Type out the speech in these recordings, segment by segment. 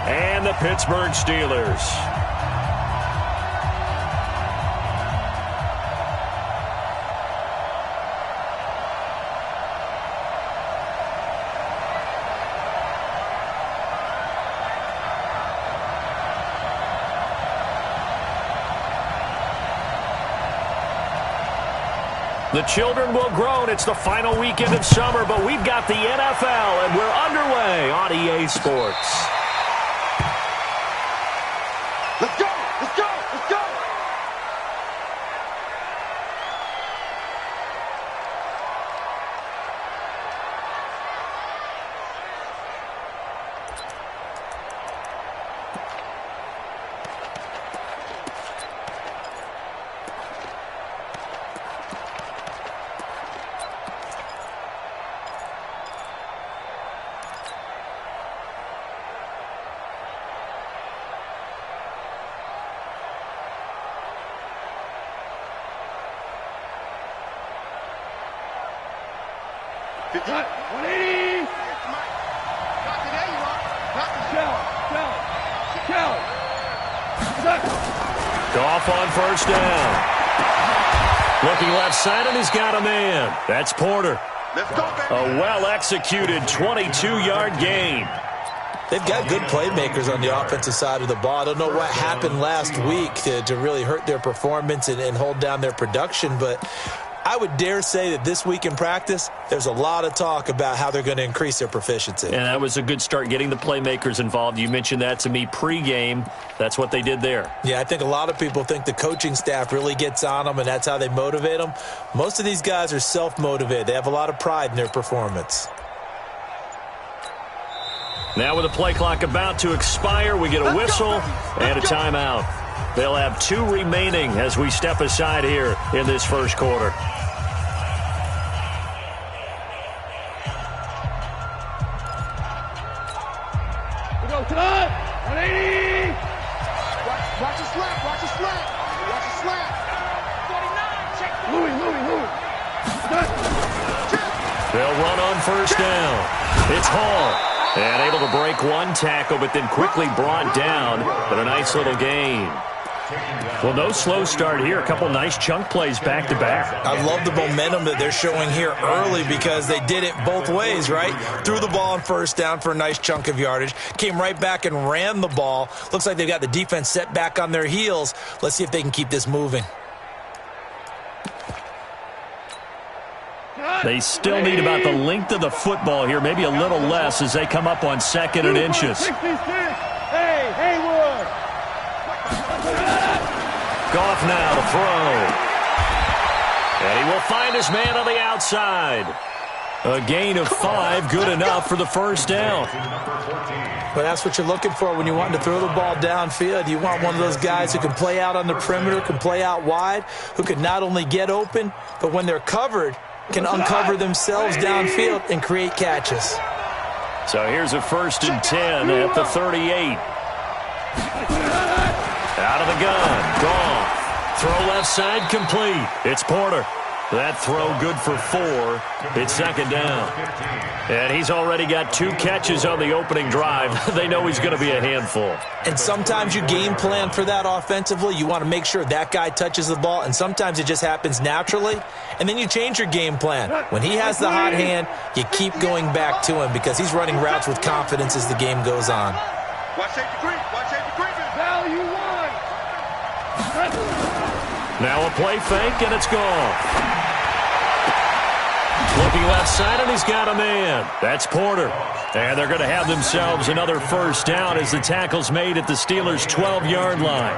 and the Pittsburgh Steelers. The children will groan. It's the final weekend of summer, but we've got the NFL, and we're underway on EA Sports. Let's go! Let's go! Let's go! Cut. 180. Doctor, there you are. Doctor, Goff on first down. Looking left side, and he's got a man. That's Porter. let's go, baby. A well-executed 22-yard gain. They've got good playmakers on the offensive side of the ball. I don't know what happened last week to really hurt their performance and hold down their production, but I would dare say that this week in practice, there's a lot of talk about how they're going to increase their proficiency. And that was a good start, getting the playmakers involved. You mentioned that to me pregame. That's what they did there. Yeah, I think a lot of people think the coaching staff really gets on them, and that's how they motivate them. Most of these guys are self-motivated. They have a lot of pride in their performance. Now with the play clock about to expire, we get a whistle and a timeout. They'll have 2 remaining as we step aside here in this first quarter. We go, cut. 180. Watch the slap. Watch the slap. Watch the slap. 49. Check that. Louis. Cut. They'll run on first down. It's Hall. And able to break one tackle, but then quickly brought down. But a nice little gain. Well, no slow start here. A couple nice chunk plays back-to-back. I love the momentum that they're showing here early because they did it both ways, right? Threw the ball on first down for a nice chunk of yardage. Came right back and ran the ball. Looks like they've got the defense set back on their heels. Let's see if they can keep this moving. They still need about the length of the football here, maybe a little less as they come up on 2nd and inches. 66. Hey, Haywood. Goff now to throw. And he will find his man on the outside. A gain of 5, good enough for the first down. But that's what you're looking for when you want to throw the ball downfield. You want one of those guys who can play out on the perimeter, can play out wide, who can not only get open, but when they're covered, can uncover themselves downfield and create catches. So here's a 1st and 10 at the 38. Out of the gun, Goff. Throw left side, complete. It's Porter. That throw good for 4. It's 2nd down. And he's already got 2 catches on the opening drive. They know he's going to be a handful. And sometimes you game plan for that offensively. You want to make sure that guy touches the ball, and sometimes it just happens naturally. And then you change your game plan. When he has the hot hand, you keep going back to him because he's running routes with confidence as the game goes on. Watch safety green. Watch safety green. Value 1. Now a play fake, and it's gone. Looking left side, and he's got a man. That's Porter. And they're going to have themselves another first down as the tackle's made at the Steelers' 12-yard line.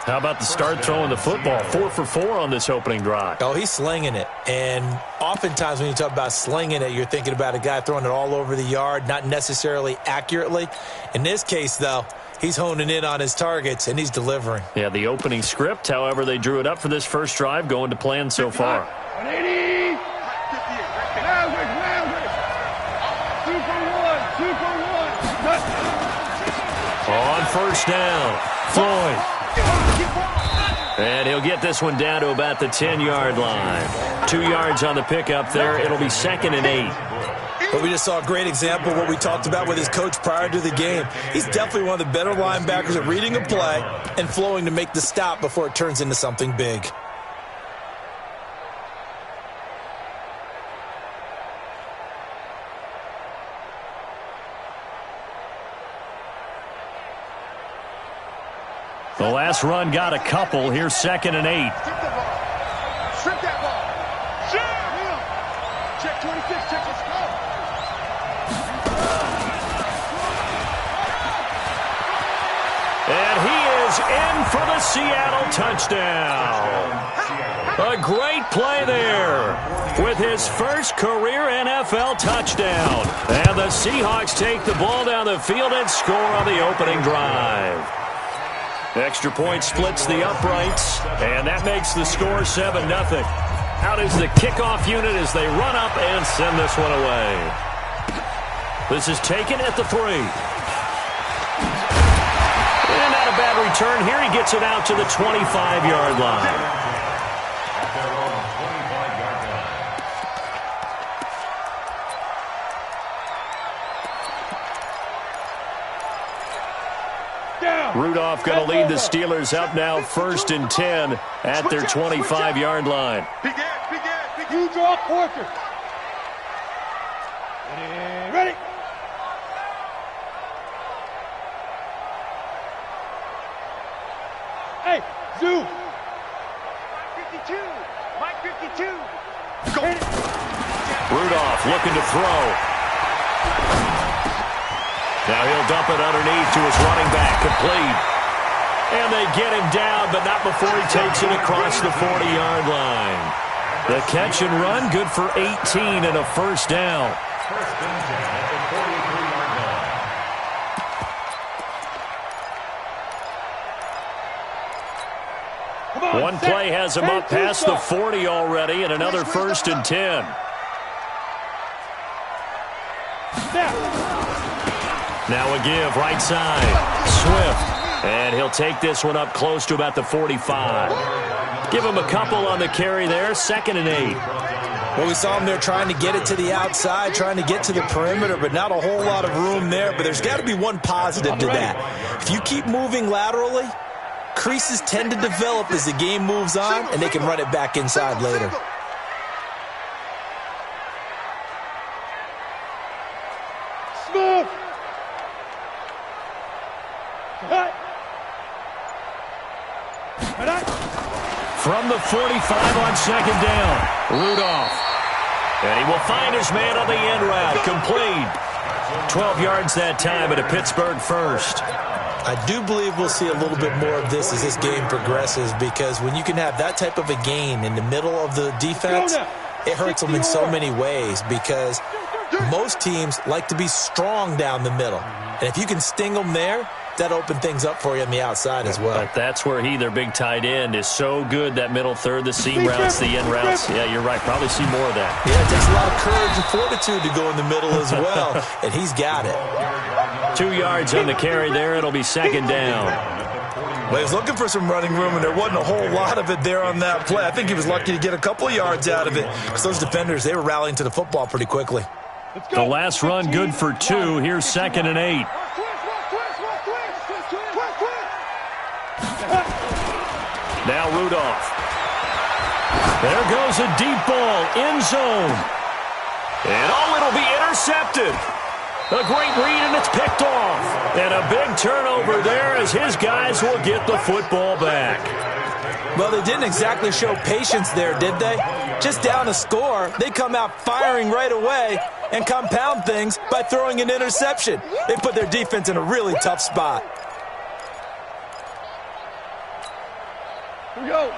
How about the start throwing the football? 4 for 4 on this opening drive. Oh, he's slinging it. And oftentimes when you talk about slinging it, you're thinking about a guy throwing it all over the yard, not necessarily accurately. In this case, though, he's honing in on his targets, and he's delivering. Yeah, the opening script, however, they drew it up for this first drive, going to plan so far. 180. On first down, Floyd. And he'll get this one down to about the 10-yard line. 2 yards on the pickup there. It'll be 2nd and 8. But we just saw a great example of what we talked about with his coach prior to the game. He's definitely one of the better linebackers at reading a play and flowing to make the stop before it turns into something big. The last run got a couple. Here's 2nd and 8. Strip the ball. Strip that ball. Check 26. Check his go. And he is in for the Seattle touchdown. A great play there with his first career NFL touchdown. And the Seahawks take the ball down the field and score on the opening drive. Extra point splits the uprights, and that makes the score 7-0. Out is the kickoff unit as they run up and send this one away. This is taken at the 3. And not a bad return here. He gets it out to the 25-yard line. Rudolph going to lead the Steelers up now 1st and 10 at their 25-yard line. You draw quarter. Ready. Hey, Zoo. Mike 52. Go. Rudolph looking to throw. Now he'll dump it underneath to his running back, complete. And they get him down, but not before he takes it across the 40-yard line. The catch and run, good for 18 and a first down. One play has him up past the 40 already, and another 1st and 10. Now a give, right side. Swift. And he'll take this one up close to about the 45. Give him a couple on the carry there. 2nd and 8. Well, we saw him there trying to get it to the outside, trying to get to the perimeter, but not a whole lot of room there. But there's got to be one positive to that. If you keep moving laterally, creases tend to develop as the game moves on, and they can run it back inside later. Smooth. From the 45 on 2nd down, Rudolph. And he will find his man on the end route, complete. 12 yards that time at a Pittsburgh first. I do believe we'll see a little bit more of this as this game progresses, because when you can have that type of a gain in the middle of the defense, it hurts them in so many ways, because most teams like to be strong down the middle. And if you can sting them there, that open things up for you on the outside as well. But that's where their big tight end, is so good, that middle third, the seam routes, the end routes. Yeah, you're right. Probably see more of that. Yeah, it takes a lot of courage and fortitude to go in the middle as well, and he's got it. 2 yards on the carry there. It'll be 2nd down. Well, he was looking for some running room, and there wasn't a whole lot of it there on that play. I think he was lucky to get a couple of yards out of it, because those defenders, they were rallying to the football pretty quickly. The last run good for 2. Here's 2nd and 8. Now Rudolph. There goes a deep ball, end zone. And it'll be intercepted. A great read, and it's picked off. And a big turnover there as his guys will get the football back. Well, they didn't exactly show patience there, did they? Just down a score, they come out firing right away and compound things by throwing an interception. They put their defense in a really tough spot.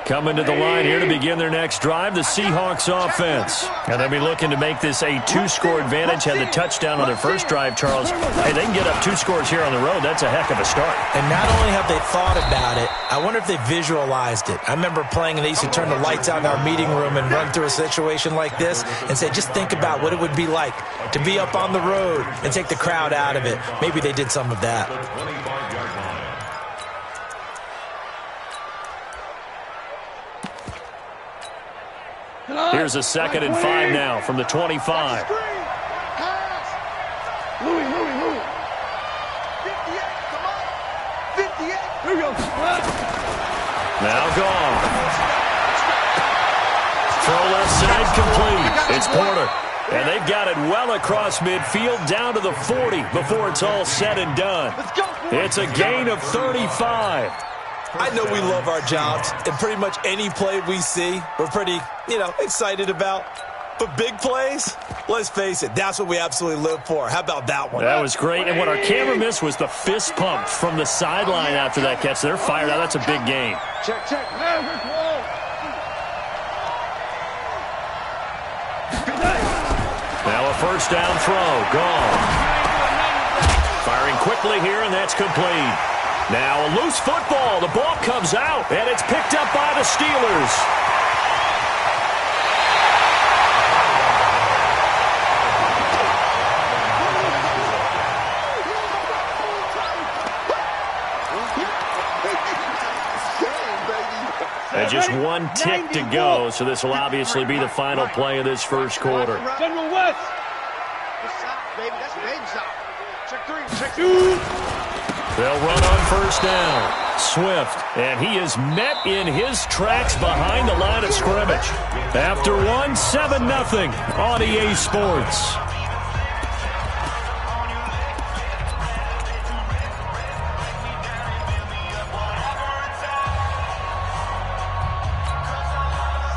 Coming to the line here to begin their next drive, the Seahawks offense. And they'll be looking to make this a 2-score advantage. Had the touchdown on their first drive, Charles. Hey, they can get up 2 scores here on the road. That's a heck of a start. And not only have they thought about it, I wonder if they visualized it. I remember playing, and they used to turn the lights out in our meeting room and run through a situation like this and say, just think about what it would be like to be up on the road and take the crowd out of it. Maybe they did some of that. Here's a 2nd and 5 now from the 25. Louis. 58, come on. 58. Here we go. Now gone. Throw left side complete. It's Porter. And they've got it well across midfield down to the 40 before it's all said and done. It's a gain of 35. I know we love our jobs, and pretty much any play we see, we're pretty, excited about. But big plays, let's face it, that's what we absolutely live for. How about that one? That was great. And what our camera missed was the fist pump from the sideline after that catch. They're fired out. That's a big gain. Check. Now a first down throw. Gone. Firing quickly here, and that's complete. Now a loose football. The ball comes out, and it's picked up by the Steelers. And just one tick to go, so this will obviously be the final play of this first quarter. General West. Baby, that's baby shot. Check 3, check 2. They'll run on first down. Swift, and he is met in his tracks behind the line of scrimmage. After one, 7-0 on EA Sports.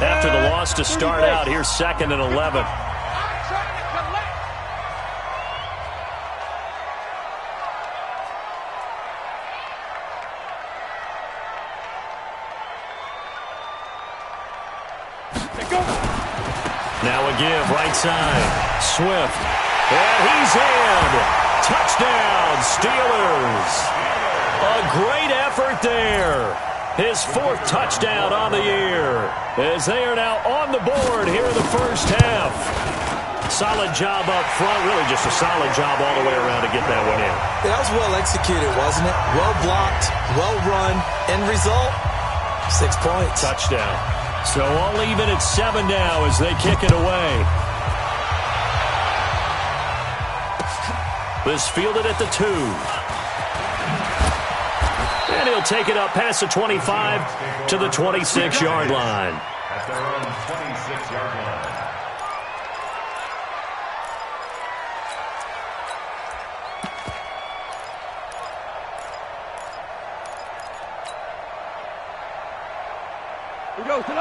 After the loss to start out, here's 2nd and 11. Now a give, right side. Swift. And he's in. Touchdown, Steelers. A great effort there. His 4th touchdown on the year, as they are now on the board here in the first half. Solid job up front, really just a solid job all the way around to get that one in. That was well executed, wasn't it? Well blocked, well run. End result, 6 points. Touchdown. So all even at 7 now as they kick it away. This fielded at the 2. And he'll take it up past the 25 to the 26-yard line. At their own 26-yard line.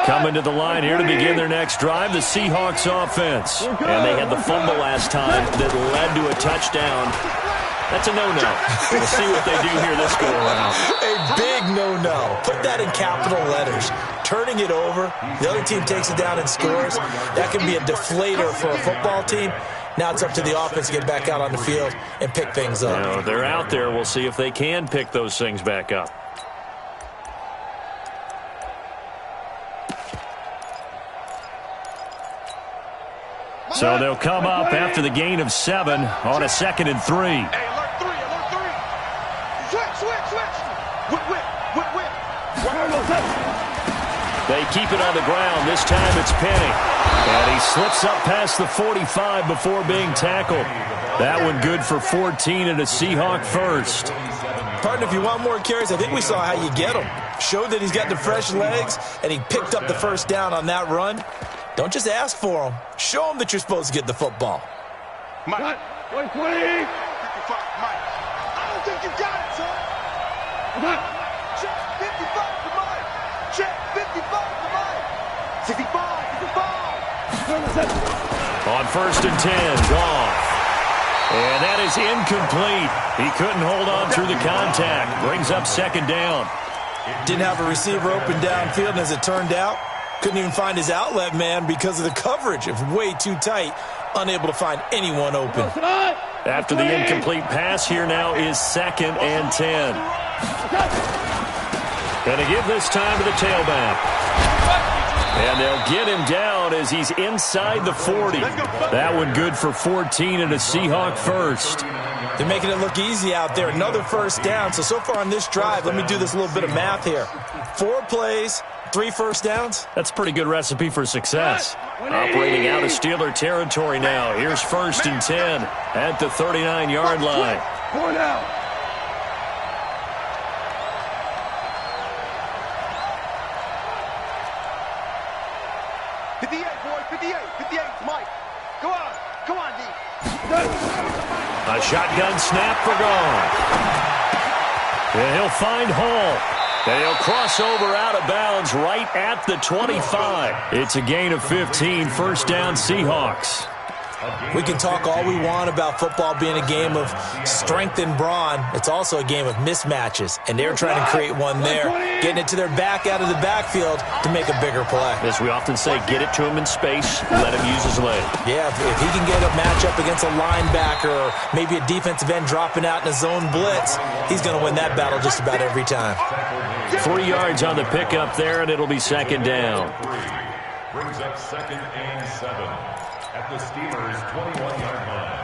Coming to the line here to begin their next drive, the Seahawks offense. And they had the fumble last time that led to a touchdown. That's a no-no. We'll see what they do here this go-around. A big no-no. Put that in capital letters. Turning it over, the other team takes it down and scores. That can be a deflator for a football team. Now it's up to the offense to get back out on the field and pick things up. They're out there. We'll see if they can pick those things back up. So they'll come up after the gain of 7 on a 2nd and 3. Hey, alert 3, alert 3. Switch. Whip. They keep it on the ground. This time it's Penny. And he slips up past the 45 before being tackled. That one good for 14 and a Seahawk first. Partner, if you want more carries, I think we saw how you get them. Showed that he's got the fresh legs, and he picked up the first down on that run. Don't just ask for them. Show them that you're supposed to get the football. Mike. 120. 55, Mike. I don't think you got it, son. Check 55 for Mike. Check 55 for Mike. 65. On 1st and 10, Goff. And that is incomplete. He couldn't hold on through the contact. Brings up 2nd down. Didn't have a receiver open downfield, and as it turned out, couldn't even find his outlet man because of the coverage. It was way too tight, unable to find anyone open. After the incomplete pass, here now is 2nd and 10. Gonna give this time to the tailback. And they'll get him down as he's inside the 40. That one good for 14 and a Seahawk first. They're making it look easy out there. Another first down. So far on this drive, let me do this little bit of math here. 4 plays, 3 first downs. That's a pretty good recipe for success. Operating out of Steeler territory now. Here's 1st and 10 at the 39-yard line. Going out. Mike, go on. Come on, D. A shotgun snap for gone. And he'll find Hall. And he'll cross over out of bounds right at the 25. It's a gain of 15, 1st down Seahawks. We can talk all we want about football being a game of strength and brawn. It's also a game of mismatches, and they're trying to create one there, getting it to their back out of the backfield to make a bigger play. As we often say, get it to him in space, let him use his leg. Yeah, if he can get a matchup against a linebacker or maybe a defensive end dropping out in a zone blitz, he's going to win that battle just about every time. 3 yards on the pickup there, and it'll be 2nd down. Brings up 2nd and 7 at the Steelers' 21-yard line.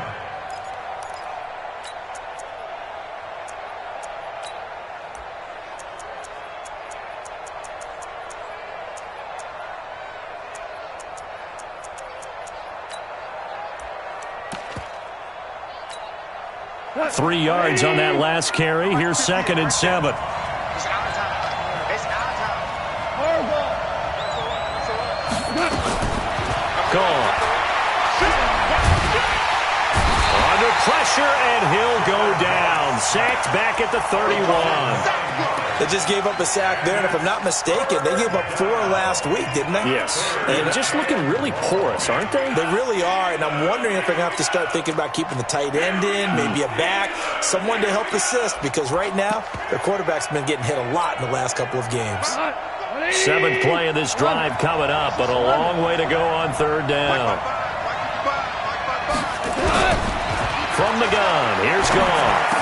What? 3 yards on that last carry. Here's 2nd and 7. Gone. Under pressure, and he'll go down. Sacked back at the 31. They just gave up a sack there, and if I'm not mistaken, they gave up 4 last week, didn't they? Yes. And just looking really porous, aren't they? They really are, and I'm wondering if they're going to have to start thinking about keeping the tight end in, maybe a back, someone to help assist, because right now, their quarterback's been getting hit a lot in the last couple of games. 7th play of this drive coming up, but a long way to go on 3rd down. From the gun, here's Goff.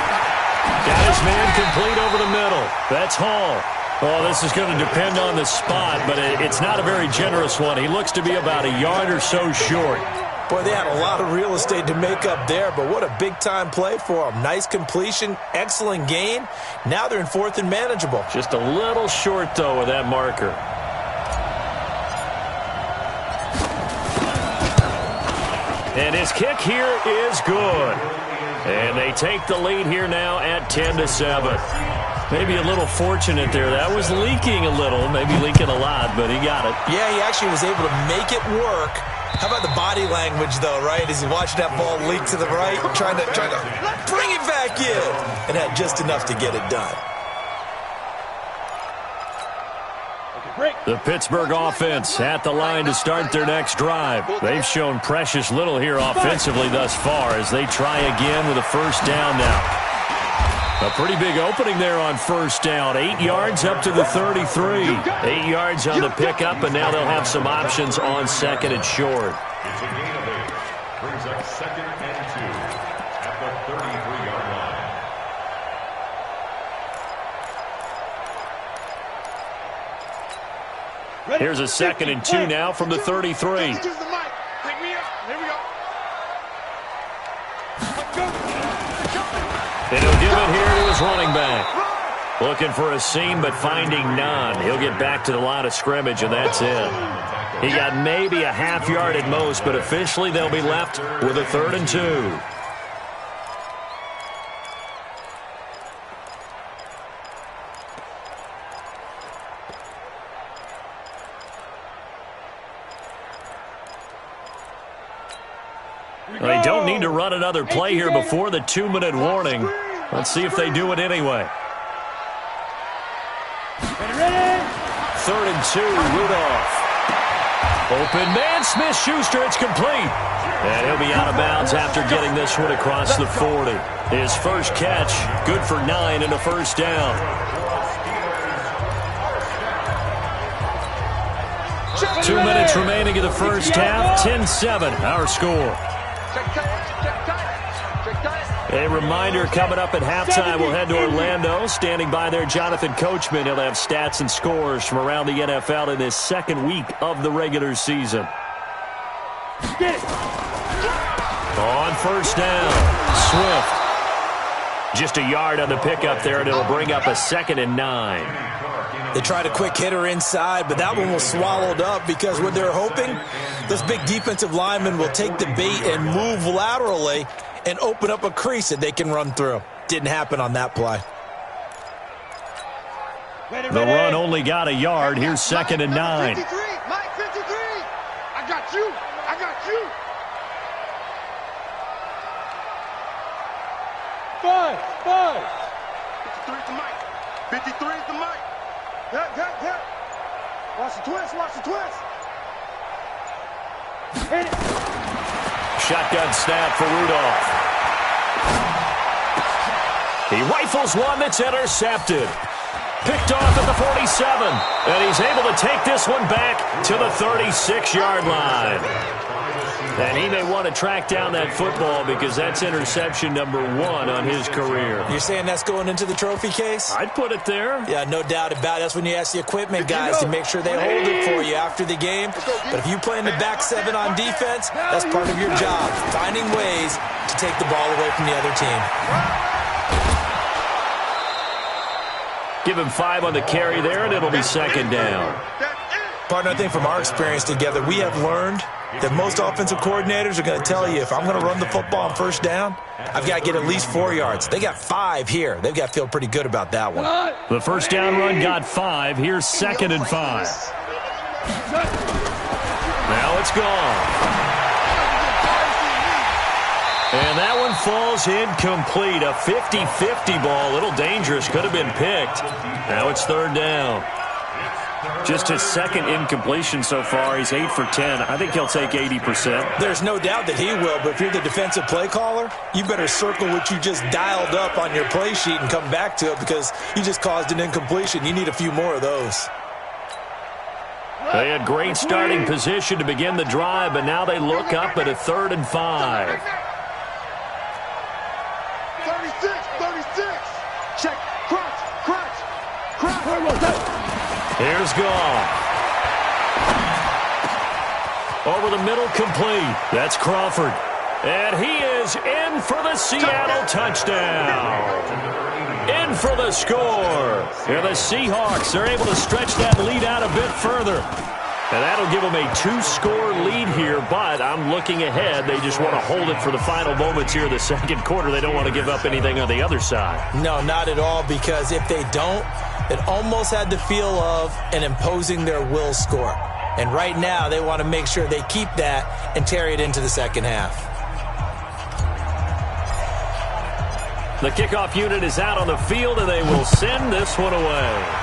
Got his man complete over the middle. That's Hall. Oh, this is going to depend on the spot, but it's not a very generous one. He looks to be about a yard or so short. Boy, they had a lot of real estate to make up there, but what a big-time play for them. Nice completion, excellent gain. Now they're in 4th and manageable. Just a little short, though, with that marker. And his kick here is good. And they take the lead here now at 10-7. Maybe a little fortunate there. That was leaking a little, maybe leaking a lot, but he got it. Yeah, he actually was able to make it work. How about the body language, though, right? As he watched that ball leak to the right, trying to bring it back in, and had just enough to get it done. The Pittsburgh offense at the line to start their next drive. They've shown precious little here offensively thus far as they try again with a 1st down now. A pretty big opening there on 1st down. 8 yards up to the 33. 8 yards on the pickup, and now they'll have some options on 2nd and short. It's a gain of 8. Brings up 2nd and 2 at the 33-yard line. Here's a 2nd and 2 now from the 33. Use the mic. Pick me up. Here we go. And he'll give it here to his running back. Looking for a seam, but finding none. He'll get back to the line of scrimmage, and that's it. He got maybe a half yard at most, but officially they'll be left with a 3rd and 2. They don't need to run another play here before the 2-minute warning. Let's see if they do it anyway. 3rd and 2, Rudolph. Open man, Smith-Schuster, it's complete. And he'll be out of bounds after getting this one across the 40. His first catch, good for 9 and a 1st down. 2 minutes remaining in the first half, 10-7, our score. A reminder coming up at halftime, we'll head to Orlando. Standing by there, Jonathan Coachman. He'll have stats and scores from around the NFL in this 2nd week of the regular season. On 1st down, Swift. Just a yard on the pickup there, and it'll bring up a 2nd and 9. They tried a quick hitter inside, but that one was swallowed up because what they're hoping, this big defensive lineman will take the bait and move laterally and open up a crease that they can run through. Didn't happen on that play. The run only got a yard. Here's 2nd and 9. 53, Mike, 53. I got you. I got you. 5. 53 to Mike. 53 to Mike. Hit. Watch the twist. Watch the twist. Hit it. Shotgun snap for Rudolph. He rifles one that's intercepted. Picked off at the 47. And he's able to take this one back to the 36-yard line. And he may want to track down that football because that's interception number 1 on his career. You're saying that's going into the trophy case? I'd put it there. Yeah, no doubt about it. That's when you ask the equipment guys to make sure they hold it for you after the game. But if you play in the back 7 on defense, that's part of your job, finding ways to take the ball away from the other team. Give him 5 on the carry there, and it'll be 2nd down. Partner, I think from our experience together, we have learned that most offensive coordinators are going to tell you, if I'm going to run the football on 1st down, I've got to get at least 4 yards. They got 5 here. They've got to feel pretty good about that one. The 1st down run got 5. Here's 2nd and 5. Now it's gone. And that one falls incomplete. A 50-50 ball. A little dangerous. Could have been picked. Now it's 3rd down. Just his 2nd incompletion so far. He's 8 for 10. I think he'll take 80%. There's no doubt that he will, but if you're the defensive play caller, you better circle what you just dialed up on your play sheet and come back to it because you just caused an incompletion. You need a few more of those. They had great starting position to begin the drive, but now they look up at a 3rd and 5. 36. Check. Crunch. Here's Goff. Over the middle, complete. That's Crawford. And he is in for the Seattle touchdown. In for the score. And the Seahawks are able to stretch that lead out a bit further. And that'll give them a 2-score lead here, but I'm looking ahead. They just want to hold it for the final moments here of the 2nd quarter. They don't want to give up anything on the other side. No, not at all, because if they don't, it almost had the feel of an imposing their will score. And right now, they want to make sure they keep that and carry it into the 2nd half. The kickoff unit is out on the field, and they will send this one away.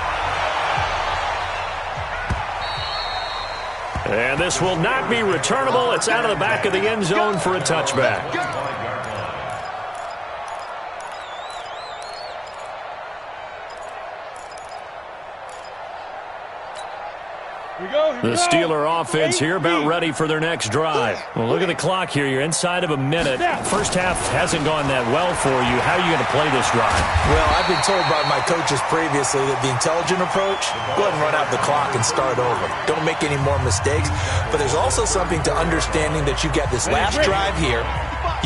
And this will not be returnable. It's out of the back of the end zone for a touchback. The Steeler offense here about ready for their next drive. Well, look at the clock here. You're inside of a minute. First half hasn't gone that well for you. How are you going to play this drive? Well, I've been told by my coaches previously that the intelligent approach, go ahead and run out the clock and start over. Don't make any more mistakes. But there's also something to understanding that you get this last drive here.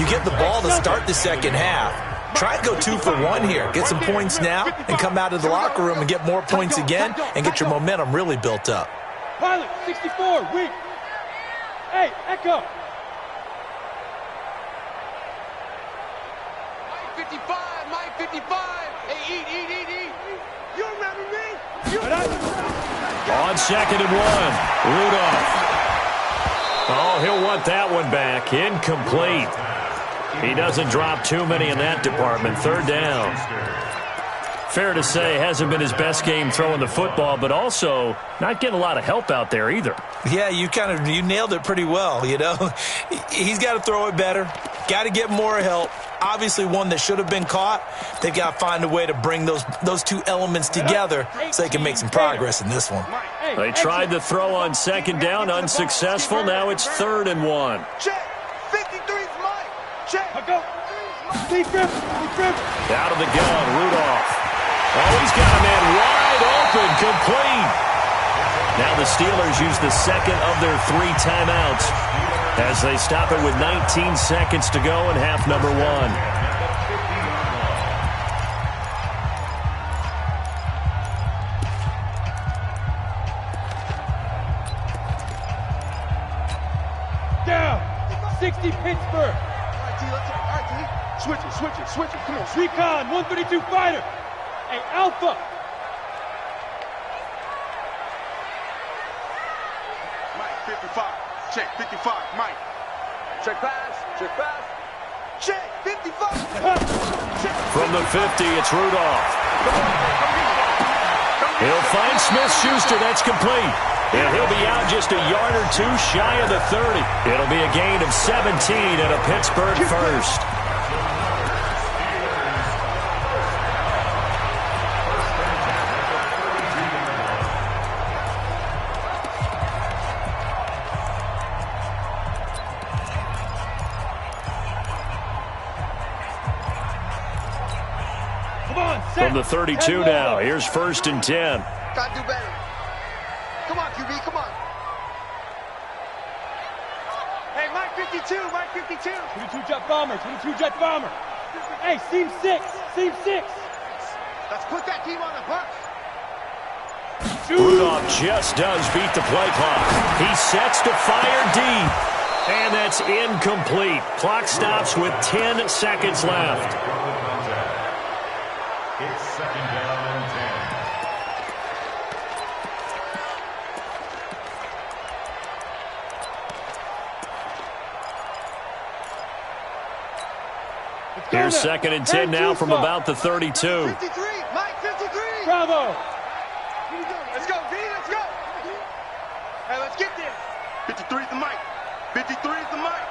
You get the ball to start the 2nd half. Try and go 2 for 1 here. Get some points now and come out of the locker room and get more points again and get your momentum really built up. Pilot, 64, weak. Hey, Echo. Mike 55. Hey, eat. You remember me? On 2nd and 1, Rudolph. Oh, he'll want that one back. Incomplete. He doesn't drop too many in that department. 3rd down. Fair to say, hasn't been his best game throwing the football, but also not getting a lot of help out there either. Yeah, you nailed it pretty well, you know. He's got to throw it better. Got to get more help. Obviously, one that should have been caught. They've got to find a way to bring those 2 elements together so they can make some progress in this one. They tried to throw on 2nd down, unsuccessful. Now it's 3rd and 1. Check. 53's Mike. Check. Out of the gun, Rudolph. Oh, he's got a man wide open, complete. Now the Steelers use the 2nd of their 3 timeouts as they stop it with 19 seconds to go in half number 1. 50 Pittsburgh. All right, T, let's go. All right, T. Switch it. Come on. Recon, 132 fighter. Hey, Alpha. Mike, 55. Check, 55. Mike. Check pass. Check, 55. From the 50, it's Rudolph. He'll find Smith-Schuster. That's complete. And he'll be out just a yard or two shy of the 30. It'll be a gain of 17 and a Pittsburgh first. From the 32 now, here's 1st and 10. Gotta do better. Come on, QB, come on. Hey, Mike 52. 22 jet bomber. Hey, seam 6. Let's put that team on the bus. Rudolph just does beat the play clock. He sets to fire deep. And that's incomplete. Clock stops with 10 seconds left. It's 2nd down and 10. Here's 2nd and 10 now from about the 32. 53. Mike 53. Bravo. Let's go, V. Let's go. Hey, let's get there. 53 is the Mike. 53 is the Mike.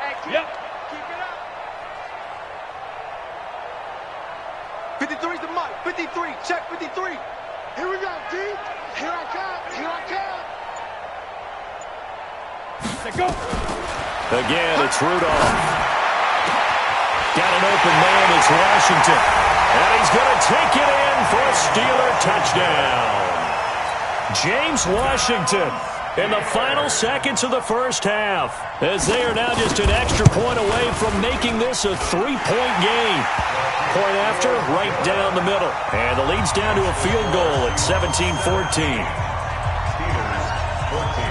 Hey, keep it up. 53 is the Mike. 53. Check 53. Here we go, D. Here I come. Let's go. Again, it's Rudolph. Got an open man. It's Washington. And he's going to take it in for a Steeler touchdown. James Washington in the final seconds of the first half, as they are now just an extra point away from making this a 3-point game. Point after, right down the middle. And the lead's down to a field goal at 17-14. Steelers 14.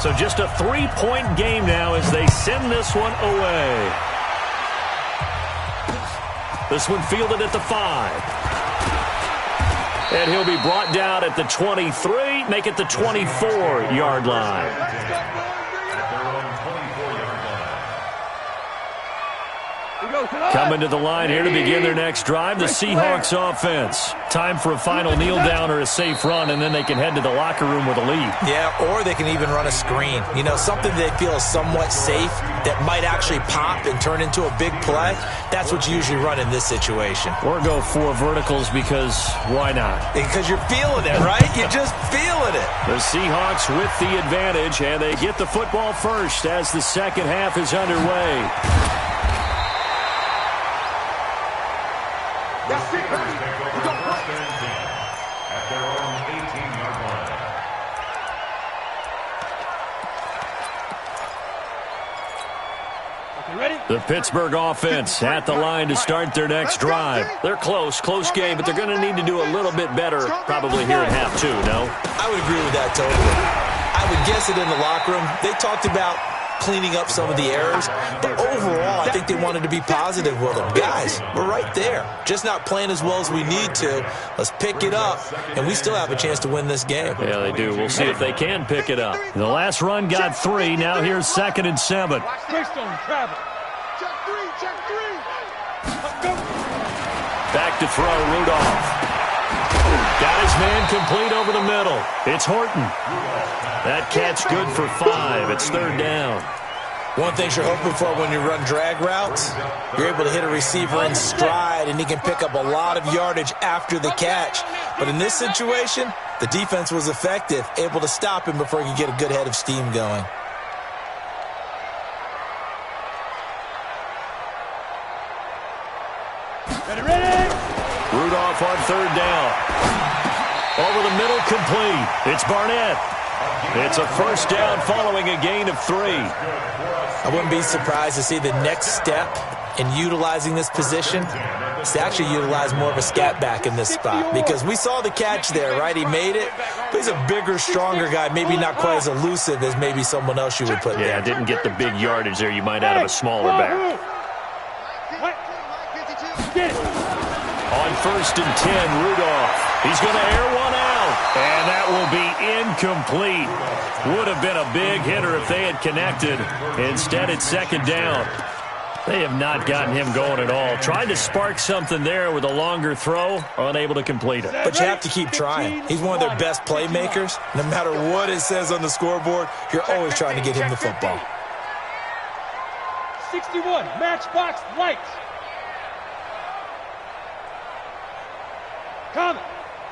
So just a 3-point game now as they send this one away. This one fielded at the 5. And he'll be brought down at the 23, make it the 24-yard line. At their own 24-yard line. Coming to the line here to begin their next drive, the Seahawks offense. Time for a final kneel down or a safe run, and then they can head to the locker room with a lead. Yeah, or they can even run a screen. You know, something they feel is somewhat safe that might actually pop and turn into a big play. That's what you usually run in this situation. Or go 4 verticals because why not? Because you're feeling it, right? You're just feeling it. The Seahawks with the advantage, and they get the football first as the second half is underway. That's it, baby. Take over We got 1st and 10 at their own 18-yard line. Ready? The Pittsburgh offense at the line to start their next drive. They're close game, but they're going to need to do a little bit better probably here at half 2, no? I would agree with that totally. I would guess that in the locker room, they talked about cleaning up some of the errors, but overall, I think they wanted to be positive with them. Guys, we're right there. Just not playing as well as we need to. Let's pick it up, and we still have a chance to win this game. Yeah, they do. We'll see if they can pick it up. The last run got 3. Now here's 2nd and 7. Greystone, travel. Check 3. Back to throw, Rudolph. Got his man complete over the middle. It's Horton. That catch good for 5. It's 3rd down. One thing you're hoping for when you run drag routes, you're able to hit a receiver in stride, and he can pick up a lot of yardage after the catch. But in this situation, the defense was effective, able to stop him before he could get a good head of steam going. Ready? Rudolph on 3rd down. Over the middle, complete. It's Barnett. It's a 1st down following a gain of 3. I wouldn't be surprised to see the next step in utilizing this position is to actually utilize more of a scat back in this spot, because we saw the catch there, right? He made it, but he's a bigger, stronger guy, maybe not quite as elusive as maybe someone else you would put there. Yeah, didn't get the big yardage there you might out of a smaller back. On 1st and 10, Rudolph. He's going to air one out, and that will be incomplete. Would have been a big hitter if they had connected. Instead, it's 2nd down. They have not gotten him going at all. Tried to spark something there with a longer throw, unable to complete it. But you have to keep trying. He's one of their best playmakers. No matter what it says on the scoreboard, you're always trying to get him the football. 61, matchbox lights. Coming.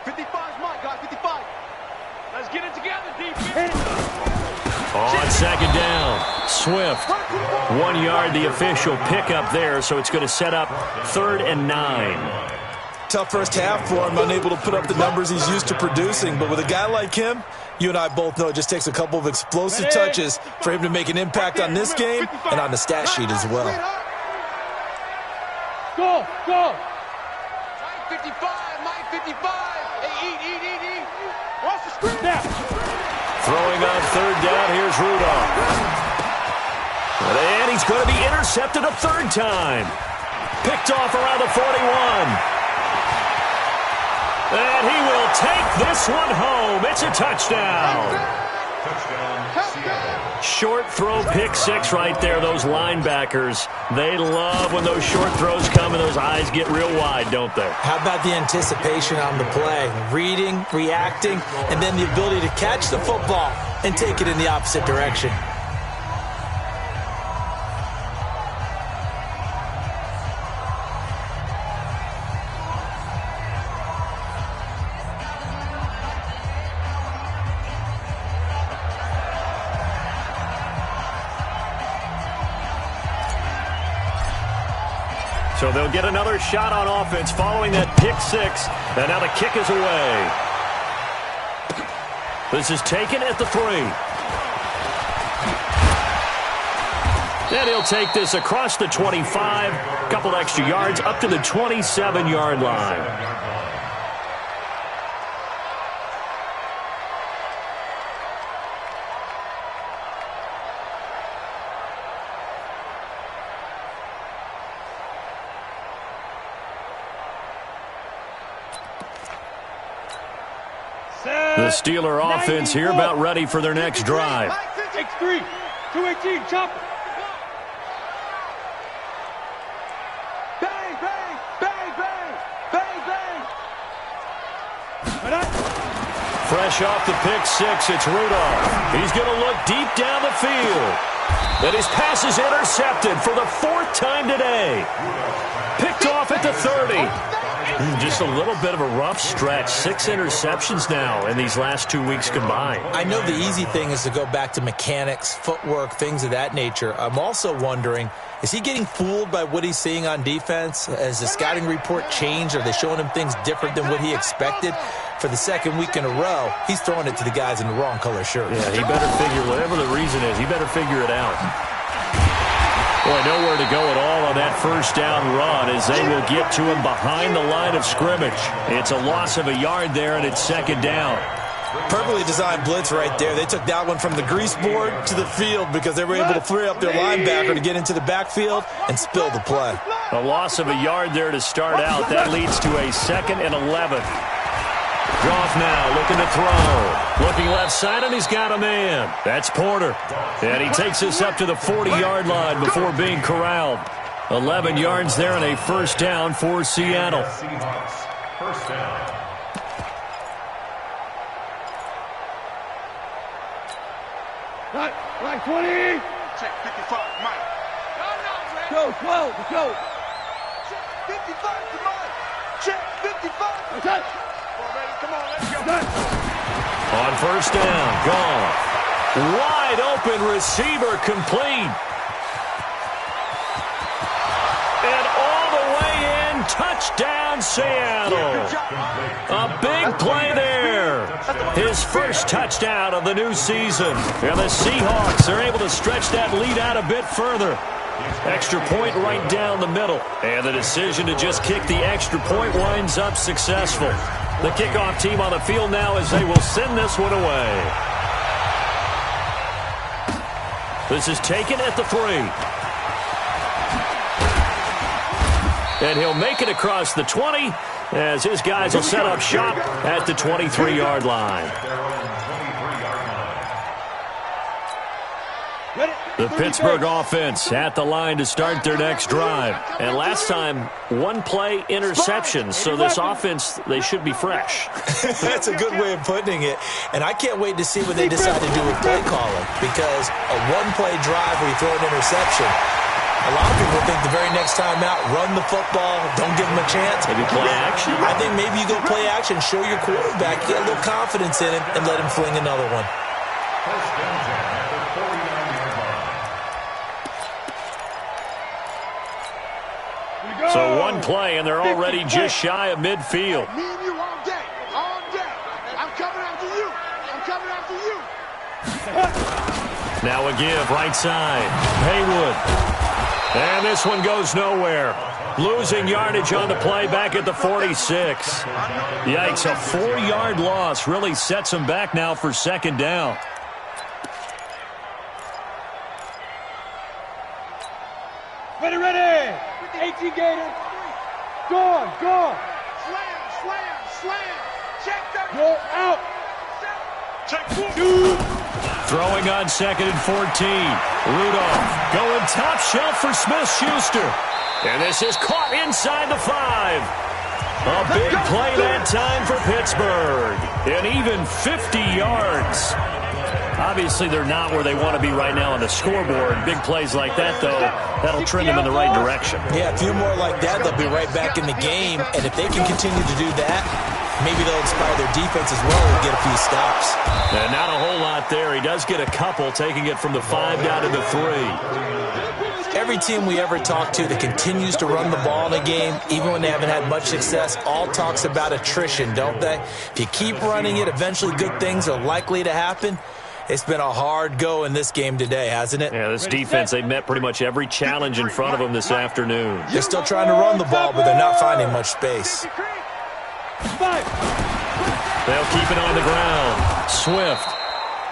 55's mine, guys, 55. Let's get it together, defense. On 2nd down, Swift. 1 yard, the official pickup there, so it's going to set up 3rd and 9. Tough first half for him, unable to put up the numbers he's used to producing. But with a guy like him, you and I both know it just takes a couple of explosive touches for him to make an impact on this game and on the stat sheet as well. Go, go. Mike 55, Mike 55. Hey, eat. Watch the screen. Now. Throwing on 3rd down, here's Rudolph. And he's going to be intercepted a 3rd time. Picked off around the 41. And he will take this one home. It's a touchdown. Touchdown, Seattle. Short throw, pick 6 right there. Those linebackers, they love when those short throws come and those eyes get real wide, don't they? How about the anticipation on the play? Reading, reacting, and then the ability to catch the football and take it in the opposite direction. So they'll get another shot on offense following that pick 6. And now the kick is away. This is taken at the 3. And he'll take this across the 25. A couple extra yards up to the 27-yard line. The Steeler offense here about ready for their next drive. X3, 218, chopper. Bang, bang, bang, bang, bang, bang. Fresh off the pick 6, it's Rudolph. He's going to look deep down the field. And his pass is intercepted for the 4th time today. Picked off at the 30. Just a little bit of a rough stretch. 6 interceptions now in these last 2 weeks combined. I know the easy thing is to go back to mechanics, footwork, things of that nature. I'm also wondering, is he getting fooled by what he's seeing on defense? Has the scouting report changed? Are they showing him things different than what he expected? For the 2nd week in a row, he's throwing it to the guys in the wrong color shirts. Yeah, he better figure, whatever the reason is, he better figure it out. Boy, nowhere to go at all on that 1st down run as they will get to him behind the line of scrimmage. It's a loss of a yard there, and it's 2nd down. Perfectly designed blitz right there. They took that one from the grease board to the field because they were able to free up their linebacker to get into the backfield and spill the play. A loss of a yard there to start out. That leads to a 2nd and 11. Goff now looking to throw. Looking left side, and he's got a man. That's Porter. And he takes us up to the 40-yard line before being corralled. 11 yards there and a 1st down for Seattle. Seahawks, 1st down. Right, 20. Check 55, Mike. Go, 12, let's go. Check 55 to Mike. Check 55. Okay. Come on, let's go. On 1st down, Goff. Wide open receiver complete. And all the way in, touchdown Seattle. A big play there. His 1st touchdown of the new season. And the Seahawks are able to stretch that lead out a bit further. Extra point right down the middle. And the decision to just kick the extra point winds up successful. The kickoff team on the field now as they will send this one away. This is taken at the 3. And he'll make it across the 20 as his guys will set up shop at the 23-yard line. The Pittsburgh offense at the line to start their next drive. And last time, one play interception. So this offense, they should be fresh. That's a good way of putting it. And I can't wait to see what they decide to do with play calling. Because a one-play drive where you throw an interception, a lot of people think the very next time out, run the football, don't give them a chance. Maybe play action? I think maybe you go play action, show your quarterback, get a little confidence in him, and let him fling another one. So one play, and they're already just shy of midfield. Me and you all day. All day. I'm coming after you. I'm coming after you. Now a give, right side. Haywood. And this one goes nowhere. Losing yardage on the play back at the 46. Yikes, a 4-yard loss really sets them back now for second down. Ready, ready. 18 Gators. Gone. Slam, slam, slam. Check that. Go out. Check. Throwing on 2nd and 14. Rudolph going top shelf for Smith-Schuster. And this is caught inside the 5. A big play that time for Pittsburgh. And even 50 yards. Obviously, they're not where they want to be right now on the scoreboard. Big plays like that, though, that'll trend them in the right direction. Yeah, a few more like that, they'll be right back in the game. And if they can continue to do that, maybe they'll inspire their defense as well and get a few stops. And not a whole lot there. He does get a couple, taking it from the 5 down to the 3. Every team we ever talk to that continues to run the ball in a game, even when they haven't had much success, all talks about attrition, don't they? If you keep running it, eventually good things are likely to happen. It's been a hard go in this game today, hasn't it? Yeah, this defense, they've met pretty much every challenge in front of them this afternoon. They're still trying to run the ball, but they're not finding much space. They'll keep it on the ground. Swift.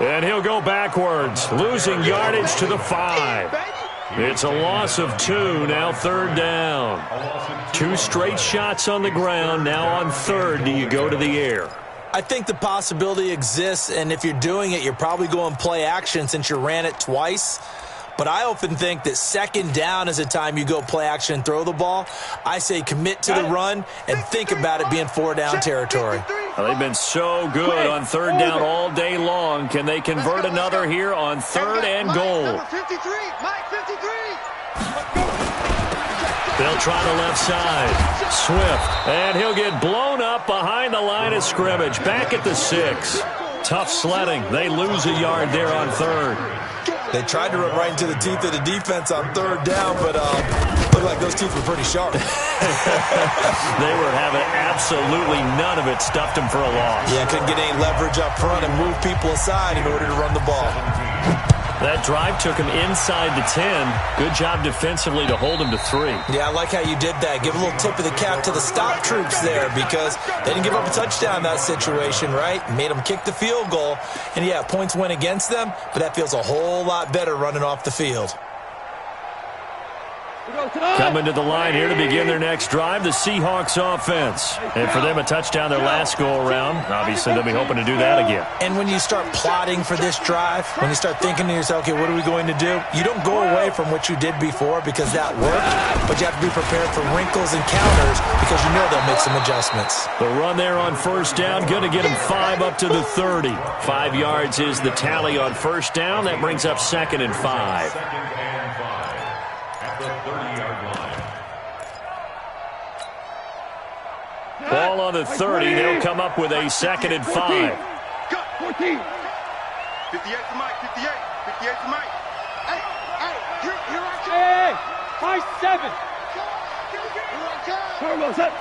And he'll go backwards, losing yardage to the 5. It's a loss of 2, now 3rd down. 2 straight shots on the ground, now on 3rd. Do you go to the air? I think the possibility exists, and if you're doing it, you're probably going play action since you ran it twice. But I often think that 2nd down is a time you go play action and throw the ball. I say commit to the run and think about it being 4-down territory. Well, they've been so good on 3rd down all day long. Can they convert another here on 3rd and goal? Number 53, Mike 53. They'll try the left side. Swift. And he'll get blown up behind the line of scrimmage. Back at the 6. Tough sledding. They lose a yard there on 3rd. They tried to run right into the teeth of the defense on 3rd down, but looked like those teeth were pretty sharp. They were having absolutely none of it. Stuffed them for a loss. Yeah, couldn't get any leverage up front and move people aside in order to run the ball. That drive took him inside the 10. Good job defensively to hold him to 3. Yeah, I like how you did that. Give a little tip of the cap to the stop troops there because they didn't give up a touchdown in that situation, right? Made them kick the field goal. And, yeah, points went against them, but that feels a whole lot better running off the field. Coming to the line here to begin their next drive, the Seahawks offense. And for them, a touchdown their last go-around. Obviously, they'll be hoping to do that again. And when you start plotting for this drive, when you start thinking to yourself, okay, what are we going to do? You don't go away from what you did before because that worked, but you have to be prepared for wrinkles and counters because you know they'll make some adjustments. The run there on 1st down, going to get him 5 up to the 30. 5 yards is the tally on 1st down. That brings up 2nd and 5. Ball on the 30. They'll come up with a 2nd and 5. 14. 58 to Mike, 58. 58 to Mike. Hey, here I come. Hey, high 7. Here I come. Carlos up.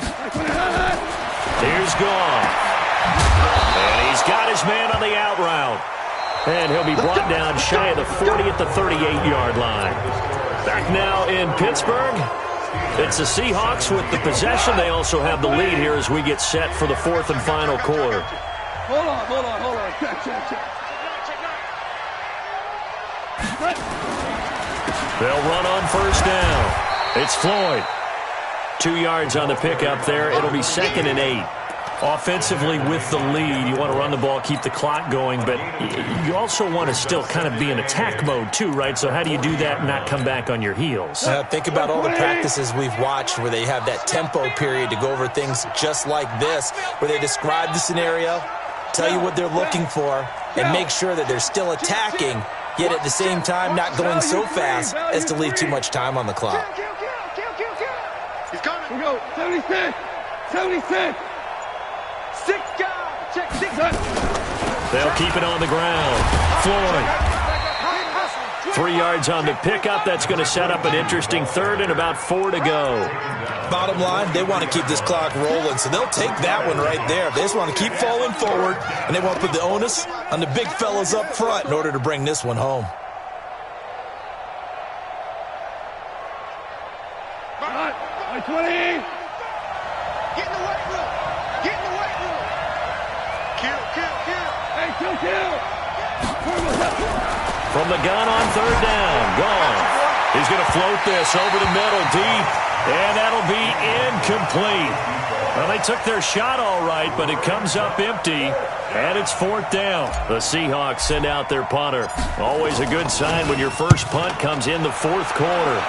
Here's Goff. And he's got his man on the out route. And he'll be brought down shy of the 40 at the 38-yard line. Back now in Pittsburgh. It's the Seahawks with the possession. They also have the lead here as we get set for the fourth and final quarter. Hold on. Check. They'll run on first down. It's Floyd. 2 yards on the pickup there. It'll be 2nd and 8. Offensively with the lead, you want to run the ball, keep the clock going, but you also want to still kind of be in attack mode too, right? So how do you do that and not come back on your heels? Think about all the practices we've watched where they have that tempo period to go over things just like this, where they describe the scenario, tell you what they're looking for, and make sure that they're still attacking, yet at the same time not going so fast as to leave too much time on the clock. He's coming. We go. 76. 76. 6 guys. Check 6. They'll keep it on the ground. Floyd. 3 yards on the pickup. That's going to set up an interesting third and about 4 to go. Bottom line, they want to keep this clock rolling, so they'll take that one right there. They just want to keep falling forward, and they want to put the onus on the big fellas up front in order to bring this one home. Right, 20. Get in the weight room. Get in the weight room. Kill. Hey, kill. From the gun on third down. Gone. He's going to float this over the middle deep, and that'll be incomplete. Well, they took their shot all right, but it comes up empty, and it's 4th down. The Seahawks send out their punter. Always a good sign when your first punt comes in the 4th quarter.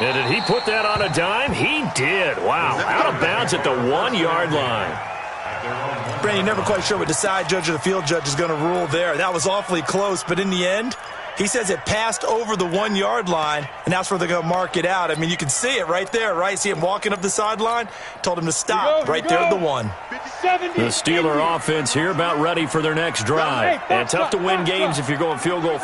And did he put that on a dime? He did. Wow. Out of bounds at the 1-yard line. Brandon, you're never quite sure what the side judge or the field judge is going to rule there. That was awfully close, but in the end, he says it passed over the 1-yard line, and that's where they're going to mark it out. I mean, you can see it right there, right? See him walking up the sideline? Told him to stop right there at the 1. The Steeler offense here about ready for their next drive. And tough to win games if you're going field goal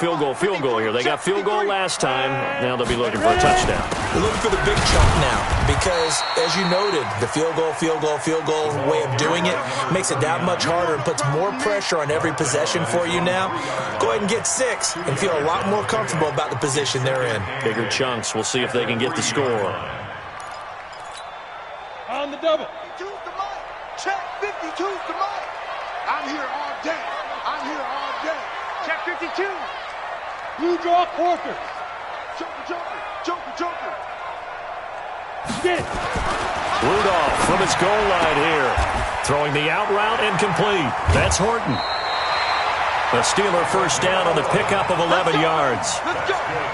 here. They got field goal last time. Now they'll be looking for a touchdown. They're looking for the big chunk now because, as you noted, the field goal way of doing it makes it that much harder and puts more pressure on every possession for you now. Go ahead and get 6 and feel a lot more comfortable about the position they're in. Bigger chunks. We'll see if they can get the score. On the double. 52's the mic. Check 52's the mic. I'm here all day. Check 52. Blue draw Corker. Joker. Get it. Rudolph from his goal line here. Throwing the out route incomplete. That's Horton. The Steeler first down on the pickup of 11 yards.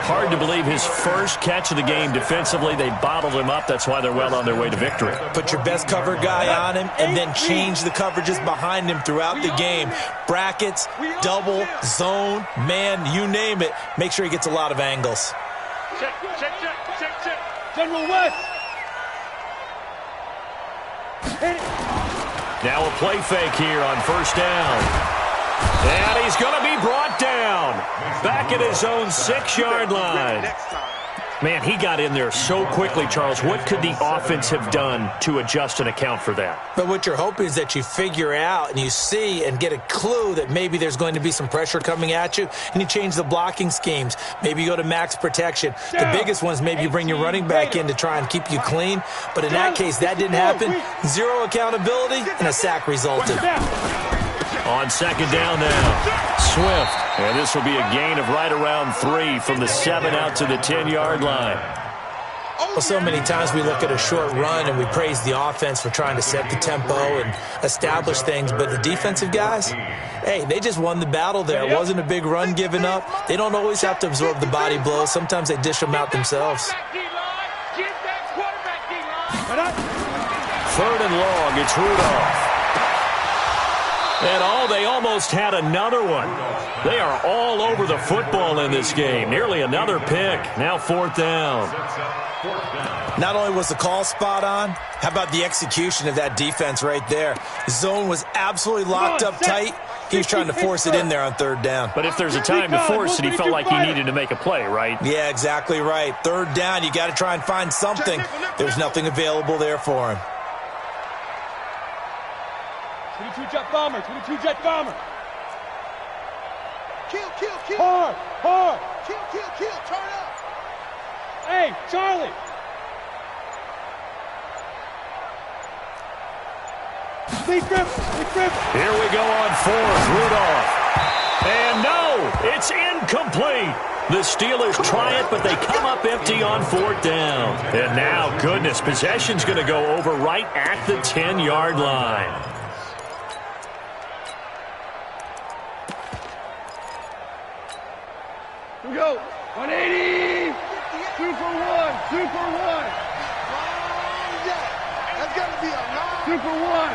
Hard to believe his first catch of the game defensively. They bottled him up. That's why they're well on their way to victory. Put your best cover guy on him and then change the coverages behind him throughout the game. Brackets, double, zone, man, you name it. Make sure he gets a lot of angles. Check. General West. Hit it. Now a play fake here on first down. And he's going to be brought down. Back at his own 6-yard line. Man, he got in there so quickly, Charles. What could the offense have done to adjust and account for that? But what you're hoping is that you figure out and you see and get a clue that maybe there's going to be some pressure coming at you, and you change the blocking schemes. Maybe you go to max protection. The biggest ones, maybe you bring your running back in to try and keep you clean. But in that case, that didn't happen. 0 accountability, and a sack resulted. On second down now, Swift. And this will be a gain of right around 3 from the 7 out to the 10-yard line. Well, so many times we look at a short run and we praise the offense for trying to set the tempo and establish things, but the defensive guys, hey, they just won the battle there. It wasn't a big run given up. They don't always have to absorb the body blows. Sometimes they dish them out themselves. Third and long, it's Rudolph. And they almost had another one. They are all over the football in this game. Nearly another pick. Now 4th down. Not only was the call spot on, how about the execution of that defense right there? The zone was absolutely locked up tight. He was trying to force it in there on 3rd down. But if there's a time to force it, he felt like he needed to make a play, right? Yeah, exactly right. 3rd down, you got to try and find something. There's nothing available there for him. 22 jet bomber. Kill. Hard. Kill, turn up. Hey, Charlie. Lead grip. Here we go on fourth. Rudolph. And no, it's incomplete. The Steelers try it, but they come up empty on fourth down. And now, goodness, possession's going to go over right at the 10-yard line. Here we go. 180. 2 for 1. 2 for 1. That's got to be a long. 2 for 1.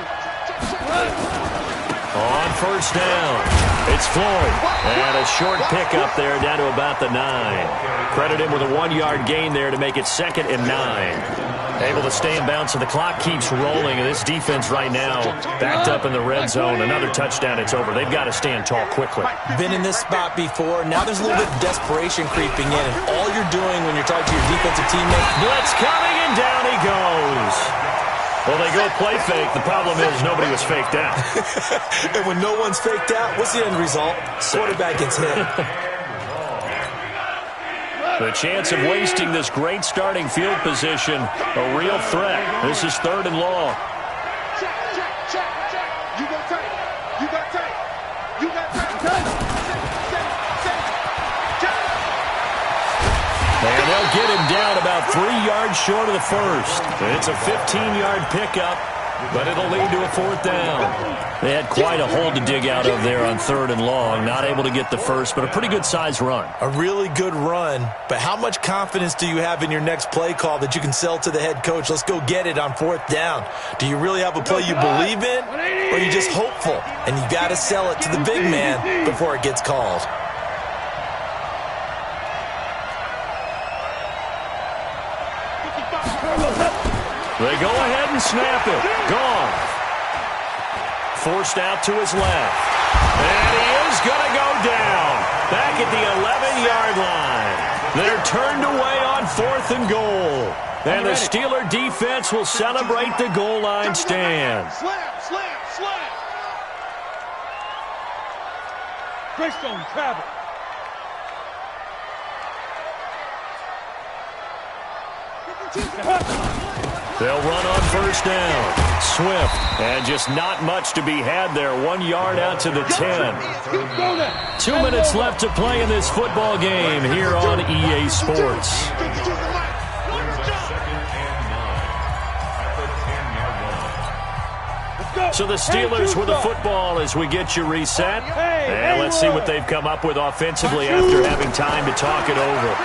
On first down, it's Floyd. And a short pickup there down to about the 9. Credit him with a 1-yard gain there to make it 2nd and 9. Able to stay in bounds, so the clock keeps rolling. And this defense right now backed up in the red zone. Another touchdown, it's over. They've got to stand tall quickly. Been in this spot before. Now there's a little bit of desperation creeping in. And all you're doing when you're talking to your defensive teammate. Blitz coming, and down he goes. Well, they go play fake. The problem is nobody was faked out. And when no one's faked out, what's the end result? Quarterback gets hit. The chance of wasting this great starting field position, a real threat. This is 3rd and long. Check. You got tight. You got tight. And they'll get him down about 3 yards short of the first. It's a 15-yard pickup, but it'll lead to a 4th down. They had quite a hole to dig out of there on 3rd and long. Not able to get the first, but a pretty good-sized run. A really good run, but how much confidence do you have in your next play call that you can sell to the head coach? Let's go get it on 4th down. Do you really have a play you believe in, or are you just hopeful? And you got to sell it to the big man before it gets called. They go ahead and snap it. Gone. Forced out to his left. And he is going to go down. Back at the 11-yard line. They're turned away on 4th and goal. And the Steeler defense will celebrate the goal line stand. Slam. Greystone, travel. They'll run on first down. Swift. And just not much to be had there. 1 yard out to the 10. 2 minutes left to play in this football game here on EA Sports. So the Steelers with the football as we get you reset. And let's see what they've come up with offensively after having time to talk it over.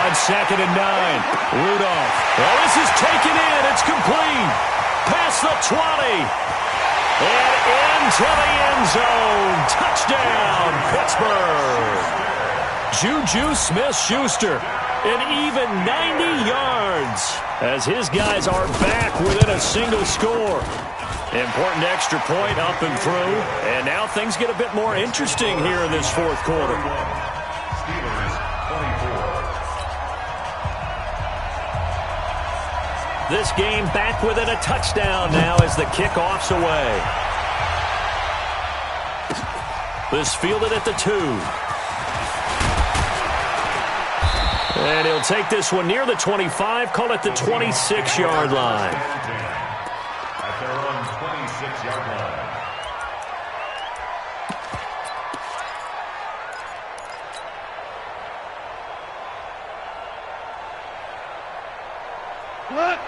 On 2nd and 9, Rudolph. Well, this is taken in. It's complete. Past the 20. And into the end zone. Touchdown, Pittsburgh. Juju Smith-Schuster. An even 90 yards as his guys are back within a single score. Important extra point up and through. And now things get a bit more interesting here in this 4th quarter. This game back within a touchdown now as the kickoff's away. This fielded at the 2. And he'll take this one near the 25, call it the 26-yard line. At their own 26-yard line.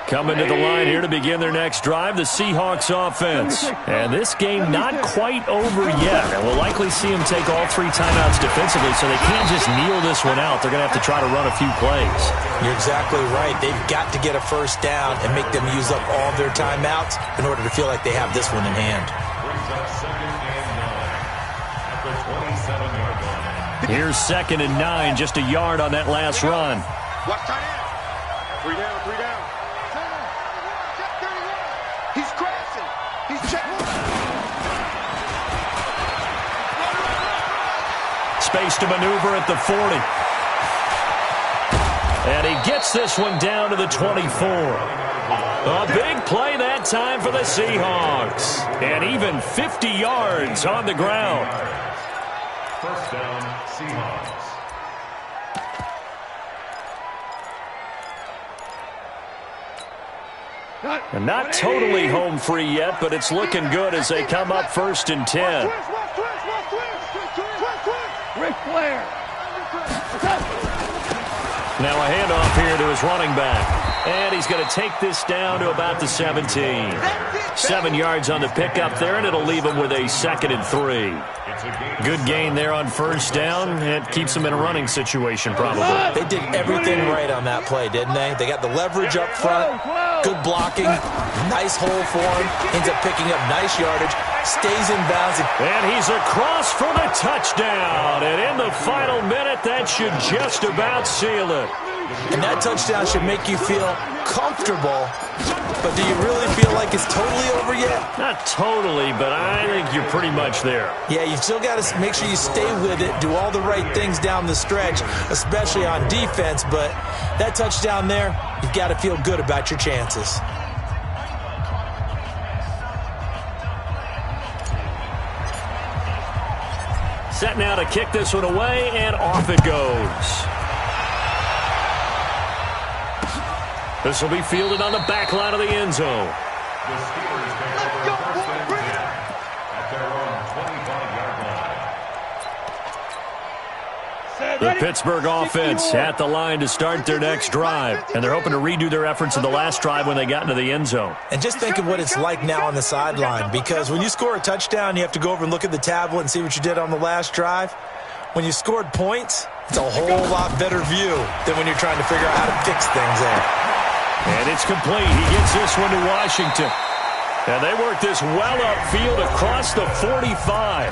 Coming to the line here to begin their next drive, the Seahawks offense. And this game not quite over yet. And we'll likely see them take all 3 timeouts defensively, so they can't just kneel this one out. They're going to have to try to run a few plays. You're exactly right. They've got to get a first down and make them use up all their timeouts in order to feel like they have this one in hand. Brings up 2nd and 9 at the 27-yard line. Here's 2nd and 9, just a yard on that last run. Watch tight end. 3 down. He's crashing. He's checking. Space to maneuver at the 40. And he gets this one down to the 24. A big play that time for the Seahawks. And even 50 yards on the ground. First down, Seahawks. And not totally home free yet, but it's looking good as they come up 1st and 10. Ric Flair. Now a handoff here to his running back. And he's going to take this down to about the 17. 7 yards on the pickup there, and it'll leave him with a 2nd and 3. Good gain there on 1st down. It keeps them in a running situation, probably. They did everything right on that play, didn't they? They got the leverage up front, good blocking, nice hole for him, ends up picking up nice yardage, stays in bounds. And he's across for the touchdown. And in the final minute, that should just about seal it. And that touchdown should make you feel comfortable. But do you really feel like it's totally over yet? Not totally, but I think you're pretty much there. Yeah, you still got to make sure you stay with it, do all the right things down the stretch, especially on defense. But that touchdown there, you've got to feel good about your chances. Set now to kick this one away, and off it goes. This will be fielded on the back line of the end zone. The Steelers take over 1st and 10 at their own 25-yard line. The Pittsburgh offense at the line to start their next drive. And they're hoping to redo their efforts in the last drive when they got into the end zone. And just think of what it's like now on the sideline, because when you score a touchdown, you have to go over and look at the tablet and see what you did on the last drive. When you scored points, it's a whole lot better view than when you're trying to figure out how to fix things there. And it's complete. He gets this one to Washington. And they work this well upfield across the 45.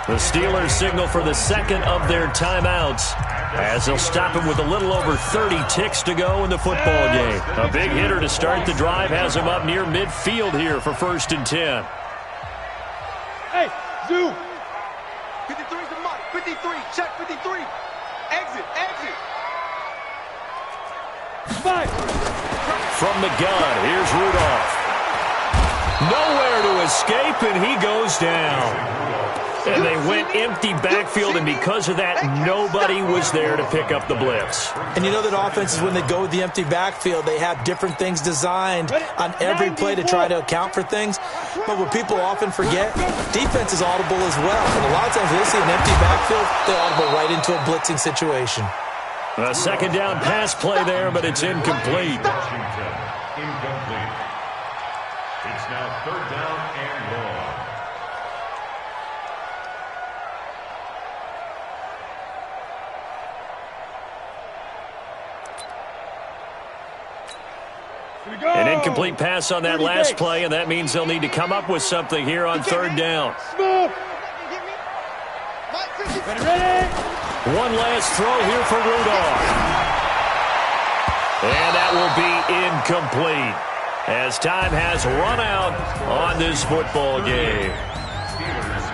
The Steelers signal for the 2nd of their timeouts as they'll stop him with a little over 30 ticks to go in the football game. A big hitter to start the drive has him up near midfield here for 1st and 10. Hey, Zoo. 53 is the mark. 53. Check 53. Exit. From the gun, here's Rudolph. Nowhere to escape, and he goes down. And they went empty backfield, and because of that, nobody was there to pick up the blitz. And you know that offenses, when they go with the empty backfield, they have different things designed on every play to try to account for things. But what people often forget, defense is audible as well. And a lot of times they see an empty backfield, they audible right into a blitzing situation. A 2nd down pass play there, but it's incomplete. Washington, incomplete. It's now 3rd down and long. An incomplete pass on that last play, and that means they'll need to come up with something here on 3rd down. Ready? One last throw here for Rudolph. And that will be incomplete as time has run out on this football game.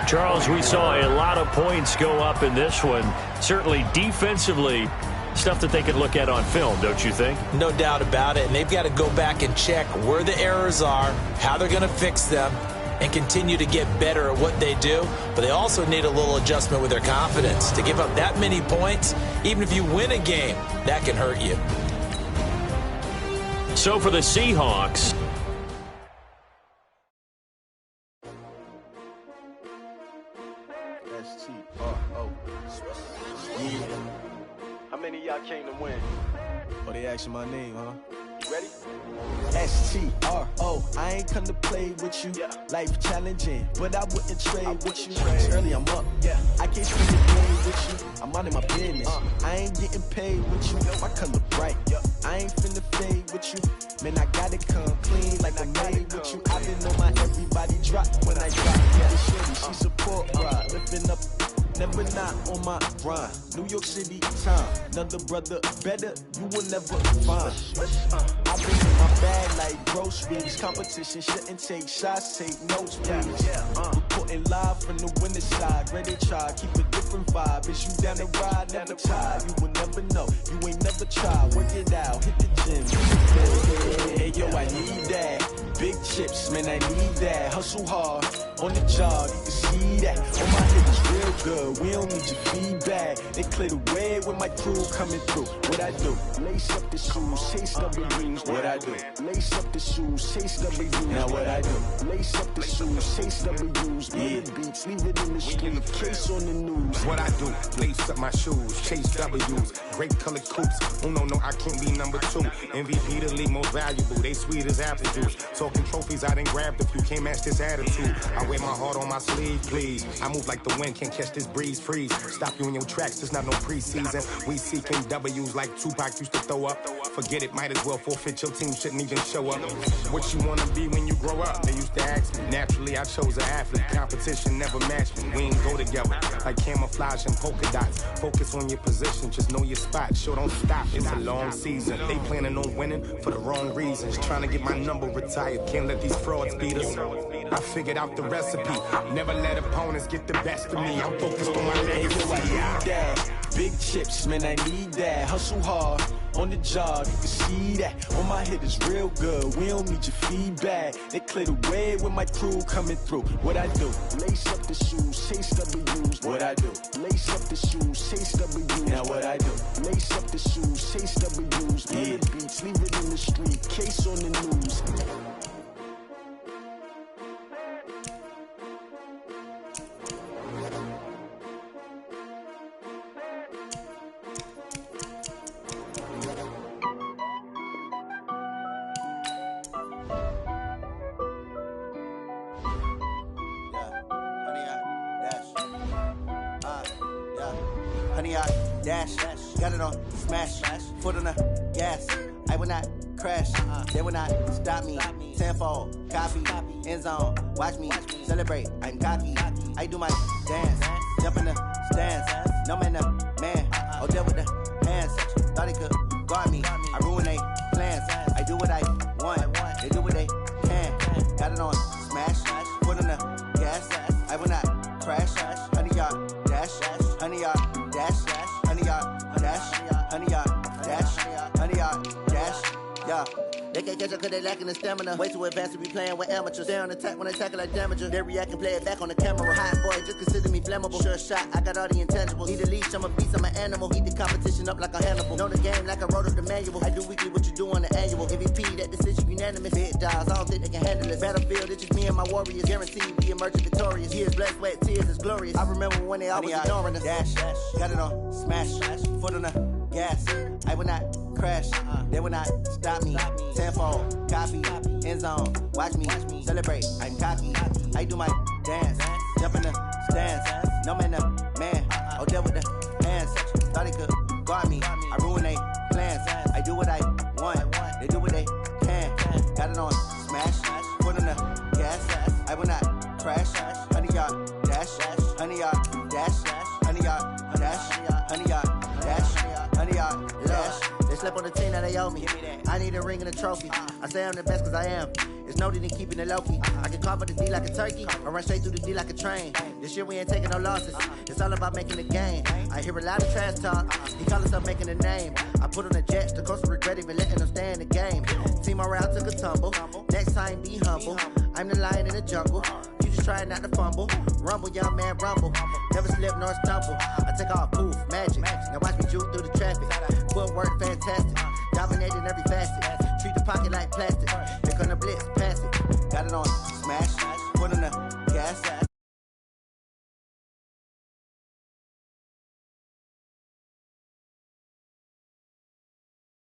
Charles, we saw a lot of points go up in this one. Certainly defensively, stuff that they could look at on film, don't you think? No doubt about it. And they've got to go back and check where the errors are, how they're going to fix them, and continue to get better at what they do. But they also need a little adjustment with their confidence. To give up that many points, even if you win a game, that can hurt you. So for the Seahawks, How many of y'all came to win? Oh, they asking my name, huh? You ready? S-T-R-O, I ain't come to play with you. Yeah. Life challenging, but I wouldn't trade with you. trade. It's early, I'm up. Yeah. I can't spend the day with you. I'm minding my business. I ain't getting paid with you. My color bright. I ain't finna fade with you. Man, I gotta come clean like I'm made with you. I been on my everybody drop when I drop. Yeah, this shorty, she support ride. Lifting up, never not on my grind. New York City time. Another brother better, you will never find. I've been in my bag like groceries. Competition shouldn't take shots, take notes, please. Reporting live from the winning side. Ready to try, keep a different vibe. Is you down the ride, never try. You will never know, you ain't never try. Work it out, hit the gym. Hey yo, I need that. big chips, man, I need that. Hustle hard, on the job, you can see that. On my head is real good, we don't need your feedback. They clear the way with my crew coming through. What I do? Lace up the shoes, chase W's. What I do? Lace up the shoes, chase W's. Now what I do? Lace up the shoes, chase W's. Yeah. Beats, leave it in the street, case on the news. What I do? Lace up my shoes, chase W's. Great colored coops. Oh no, I can't be number 2. MVP the league most valuable. They sweet as apple juice. Talking trophies, I done grabbed a few. Can't match this attitude. I wear my heart on my sleeve, please. I move like the wind, can't catch this breeze, freeze. Stop you in your tracks, there's not no preseason. We seeking W's like Tupac used to throw up. Forget it, might as well forfeit. Your team shouldn't even show up. What you wanna be when you grow up? They used to ask me. Naturally, I chose an athlete. Competition never matched me. We ain't go together like camouflage and polka dots. Focus on your position, just know your spot. Sure, don't stop. It's a long season. They planning on winning for the wrong reasons. Trying to get my number retired. Can't let these frauds beat us. I figured out the recipe. Never let opponents get the best of me. I'm focused on my legacy. Big chips, man, I need that. Hustle hard, on the job, you can see that. On my head is real good, we don't need your feedback. They clear the way with my crew coming through. What I do? Lace up the shoes, chase W's. What I do? Lace up the shoes, chase W's. Now what I do? Lace up the shoes, chase W's. Yeah. Beats, leave it in the street, case on the news. Dash, got it on, smash, foot on the gas. I will not crash, they will not stop me. Tenfold, copy, end zone, watch me celebrate. I'm cocky, I do my dance, jump in the stands. No man, man, oh there with the hands. Thought he could guard me, I ruin they plans. I do what I want, they do what they can. Got it on, smash, foot on the gas. I will not crash, 100-yard dash, 100-yard dash. 100-yard dash, 100-yard dash, 100-yard dash, yeah. They can't catch up cause they lacking the stamina. Way too advanced to be playing with amateurs. Stay on attack when they tackle like damager. They react and play it back on the camera. Hot boy, just consider me flammable. Sure shot, I got all the intangibles. Need a leash, I'm a beast, I'm an animal. Eat the competition up like a Hannibal. Know the game like I wrote up the manual. I do weekly what you do on the annual. MVP, that decision unanimous. Big dogs, I don't think they can handle it. Battlefield, it's just me and my warriors. Guaranteed we emerge victorious. Years, blood, sweat, tears, is glorious. I remember when they always ignoring us. Dash, got it on, smash, foot on the gas. I will not crash, they will not stop me. Tenfold, copy, end zone, watch me celebrate. I'm cocky, I do my dance, jump in the stands. No man, man, oh there with the hands. Thought he could guard me, I ruin they plans. I do what I want, they do what they can. Got it on, smash, foot on the gas. I will not crash, 100-yard dash, 100-yard dash, 100-yard dash, 100-yard dash, 100-yard dash. They slept on the team that they owe me. I need a ring and a trophy. I say I'm the best cause I am. It's noted in keeping it low-key. I can carve up the D like a turkey, or run straight through the D like a train. This year we ain't taking no losses. It's all about making a game. I hear a lot of trash talk. He call himself making a name. I put on the Jets, the coast regret even letting them stay in the game. Team morale took a tumble. Next time be humble. I'm the lion in the jungle. You just try not to fumble. Rumble, young man, rumble. Never slip nor stumble. I take off, poof, magic. Now watch me juke through the traffic. Footwork fantastic. Dominating every facet. Treat the pocket like plastic. They're gonna blitz, pass it. Got it on, smash. Put on the gas.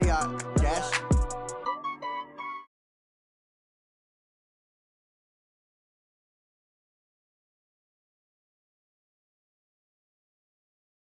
Yeah.